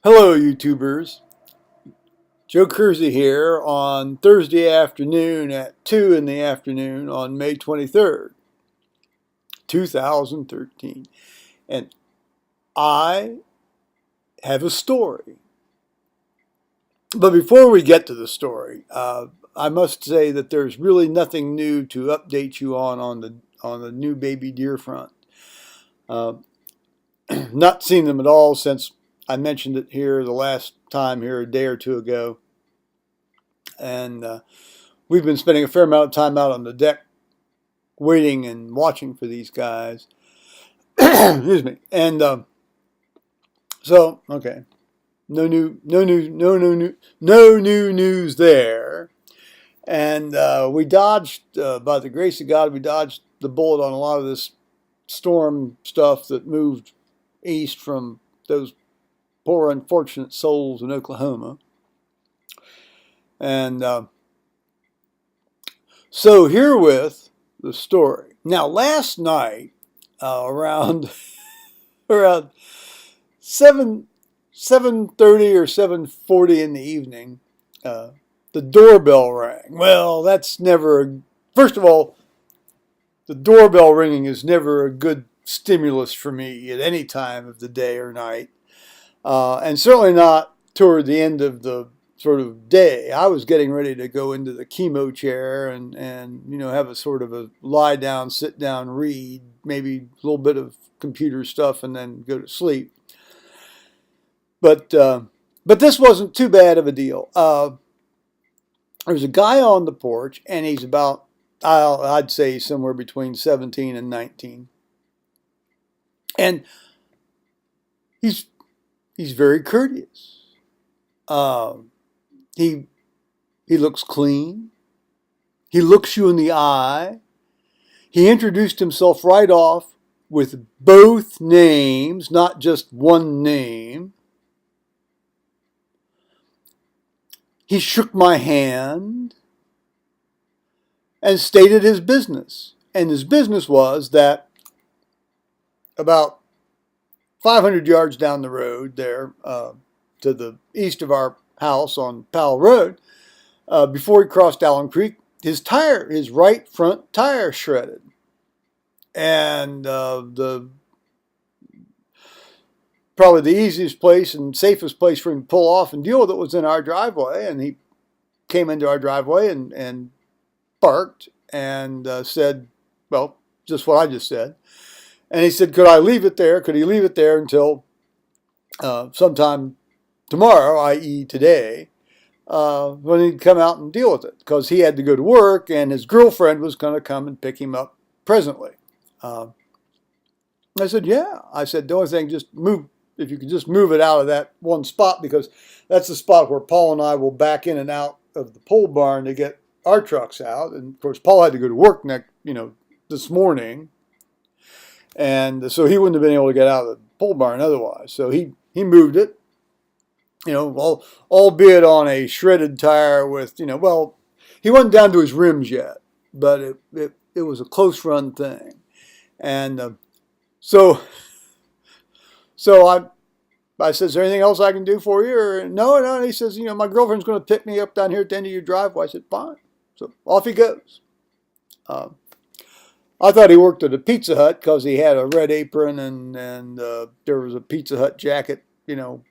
Hello, YouTubers. Joe Kersey here on Thursday afternoon at 2 in the afternoon on May 23rd, 2013. And I have a story. But before we get to the story, I must say that there's really nothing new to update you on the new baby deer front. Uh, not seen them at all since I mentioned it here the last time here a day or two ago. And we've been spending a fair amount of time out on the deck waiting and watching for these guys. Excuse me. And okay, no new news there. And we dodged, by the grace of God, we dodged the bullet on a lot of this storm stuff that moved east from those poor unfortunate souls in Oklahoma. And so herewith the story. Now, last night, around around 7:30 or 7:40 in the evening, the doorbell rang. Well, that's never. First of all, the doorbell ringing is never a good stimulus for me at any time of the day or night, and certainly not toward the end of the sort of day. I was getting ready to go into the chemo chair and have a sort of a lie down, sit down, read, maybe a little bit of computer stuff, and then go to sleep. But this wasn't too bad of a deal. There's a guy on the porch, and he's about, I'd say somewhere between 17 and 19, and he's very courteous. He looks clean. He looks you in the eye. He introduced himself right off with both names, not just one name. He shook my hand and stated his business. And his business was that about 500 yards down the road there, to the east of our house on Powell Road, before he crossed Allen Creek, his right front tire shredded. And probably the easiest place and safest place for him to pull off and deal with it was in our driveway. And he came into our driveway and parked and said, well, just what I just said. And he said, could I leave it there? Could he leave it there until sometime tomorrow, i.e. today, when he'd come out and deal with it? Because he had to go to work and his girlfriend was going to come and pick him up presently. I said, yeah. I said, the only thing, just move, if you could just move it out of that one spot, because that's the spot where Paul and I will back in and out of the pole barn to get our trucks out. And of course, Paul had to go to work this morning. And so he wouldn't have been able to get out of the pole barn otherwise. So he moved it, albeit on a shredded tire with, well, he wasn't down to his rims yet, but it was a close run thing. And so I said, is there anything else I can do for you? Or no. And he says, my girlfriend's going to pick me up down here at the end of your driveway. I said, fine. So off he goes. I thought he worked at a Pizza Hut because he had a red apron and there was a Pizza Hut jacket, in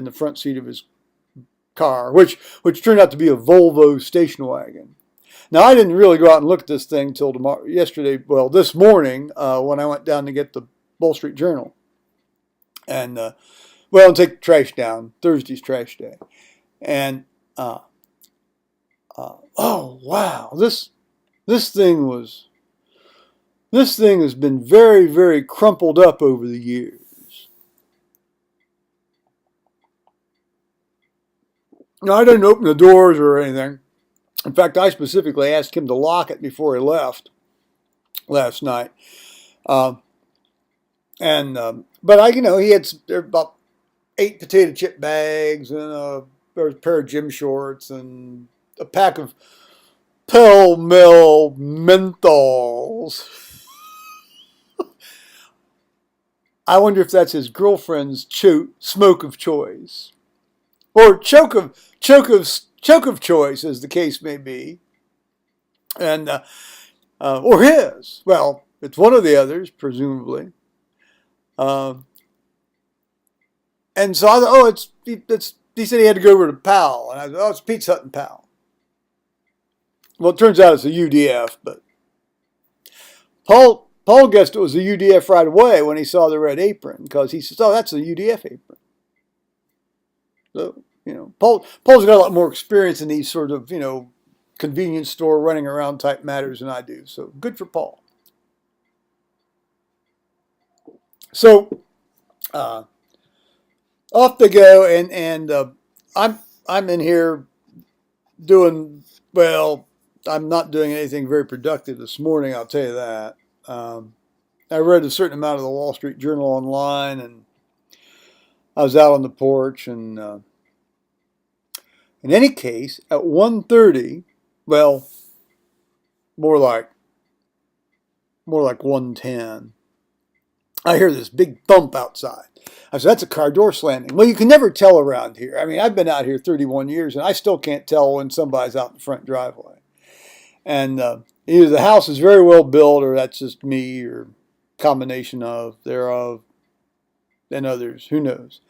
the front seat of his car, which turned out to be a Volvo station wagon. Now, I didn't really go out and look at this thing till this morning, when I went down to get the Bull Street Journal. And, and take the trash down. Thursday's trash day. And, oh, wow, this thing has been very, very crumpled up over the years. Now, I didn't open the doors or anything. In fact, I specifically asked him to lock it before he left last night. But he had about 8 potato chip bags and a pair of gym shorts and a pack of Pell Mell menthols. I wonder if that's his girlfriend's smoke of choice. or choke of choice, as the case may be, and or his. Well, it's one of the others, presumably. Uh, and so I thought, oh, it's. He said he had to go over to Powell, and I thought, oh, it's Pizza Hut and Powell. Well, it turns out it's a UDF, but Paul guessed it was a UDF right away when he saw the red apron, because he says, oh, that's a UDF apron. So, Paul's got a lot more experience in these sort of, convenience store running around type matters than I do. So good for Paul. So off they go, and I'm in here doing, well, I'm not doing anything very productive this morning, I'll tell you that. I read a certain amount of the Wall Street Journal online, and I was out on the porch, and in any case, at 1:30, well, more like 1:10, I hear this big thump outside. I said, that's a car door slamming. Well, you can never tell around here. I mean, I've been out here 31 years, and I still can't tell when somebody's out in the front driveway. And either the house is very well built, or that's just me, or combination of, thereof, and others. Who knows?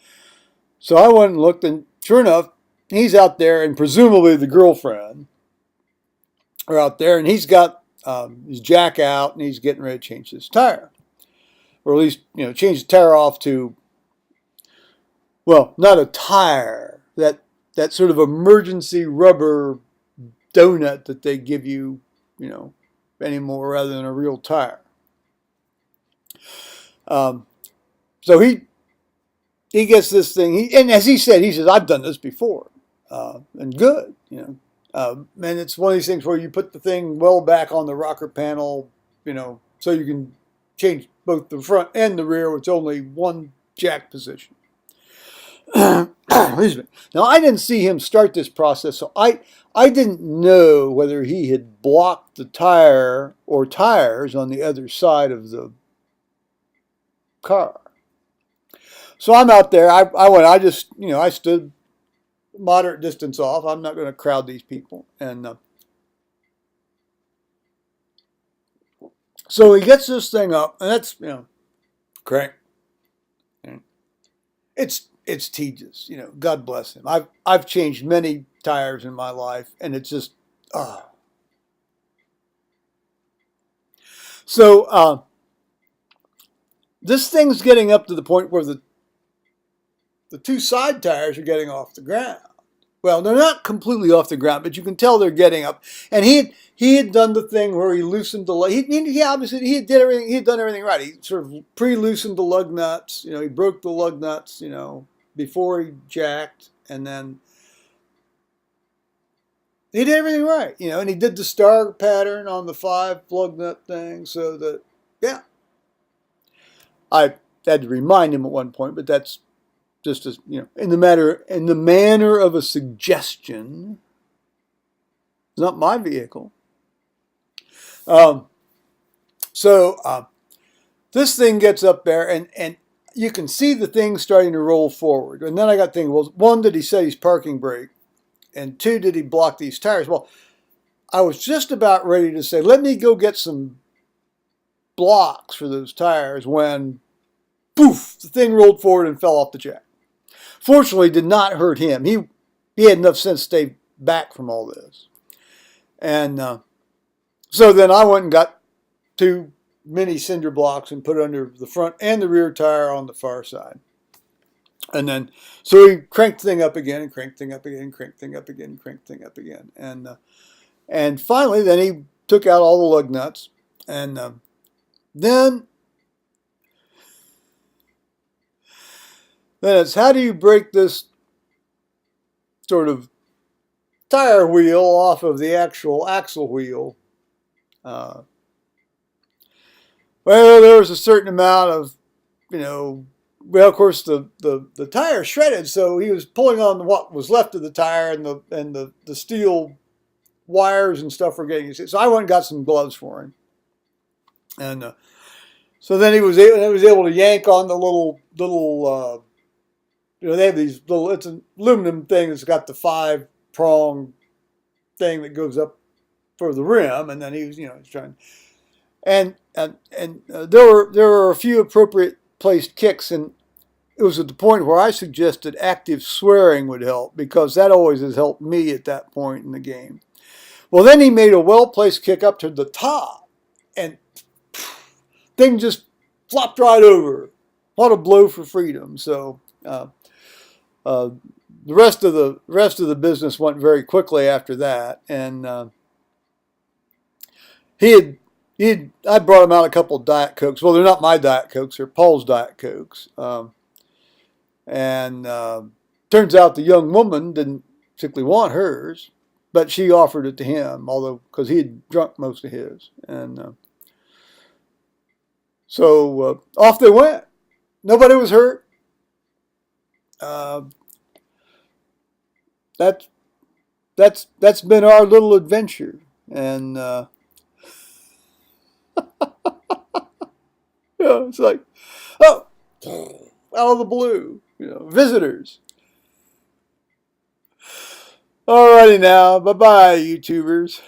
So I went and looked, and sure enough, he's out there, and presumably the girlfriend are out there, and he's got his jack out, and he's getting ready to change his tire. Or at least, change the tire off to, well, not a tire, that sort of emergency rubber donut that they give you, anymore, rather than a real tire. So he gets this thing, and as he said, he says, I've done this before, and good, and it's one of these things where you put the thing well back on the rocker panel, so you can change both the front and the rear with only one jack position. Excuse me. Now, I didn't see him start this process, so I didn't know whether he had blocked the tire or tires on the other side of the car. So I'm out there. I stood moderate distance off. I'm not going to crowd these people. And so he gets this thing up, and that's, crank. It's tedious, God bless him. I've changed many tires in my life, and it's just, So this thing's getting up to the point where the two side tires are getting off the ground. Well, they're not completely off the ground, but you can tell they're getting up. And he had done the thing where he loosened the lug. He obviously he had done everything right. He sort of pre-loosened the lug nuts. He broke the lug nuts. Before he jacked, and then he did everything right. And he did the star pattern on the 5 lug nut thing, so that, yeah. I had to remind him at one point, but that's just as, in the manner of a suggestion. It's not my vehicle. So this thing gets up there, and you can see the thing starting to roll forward. And then I got thinking, well, 1, did he set his parking brake? And 2, did he block these tires? Well, I was just about ready to say, let me go get some blocks for those tires, when, poof, the thing rolled forward and fell off the jack. Fortunately, it did not hurt him. He had enough sense to stay back from all this. And so then I went and got 2 mini cinder blocks and put it under the front and the rear tire on the far side. And then, so he cranked the thing up again, and cranked the thing up again, cranked the thing up again, cranked the thing up again. And finally, then he took out all the lug nuts. And then it's, how do you break this sort of tire wheel off of the actual axle wheel? Well, there was a certain amount of, well, of course, the tire shredded, so he was pulling on what was left of the tire, and the steel wires and stuff were getting. So I went and got some gloves for him, and so then he was able to yank on the little They have these little, it's an aluminum thing that's got the 5-prong thing that goes up for the rim, and then he's trying, and there were a few appropriate placed kicks, and it was at the point where I suggested active swearing would help, because that always has helped me at that point in the game. Well, then he made a well-placed kick up to the top, and thing just flopped right over. What a blow for freedom! So the rest of the business went very quickly after that, and I brought him out a couple of Diet Cokes. Well, they're not my Diet Cokes; they're Paul's Diet Cokes. And turns out the young woman didn't particularly want hers, but she offered it to him, although because he had drunk most of his, and so off they went. Nobody was hurt. Uh, that's that's been our little adventure, and it's like, oh, out of the blue, visitors. Alrighty now, bye bye, YouTubers.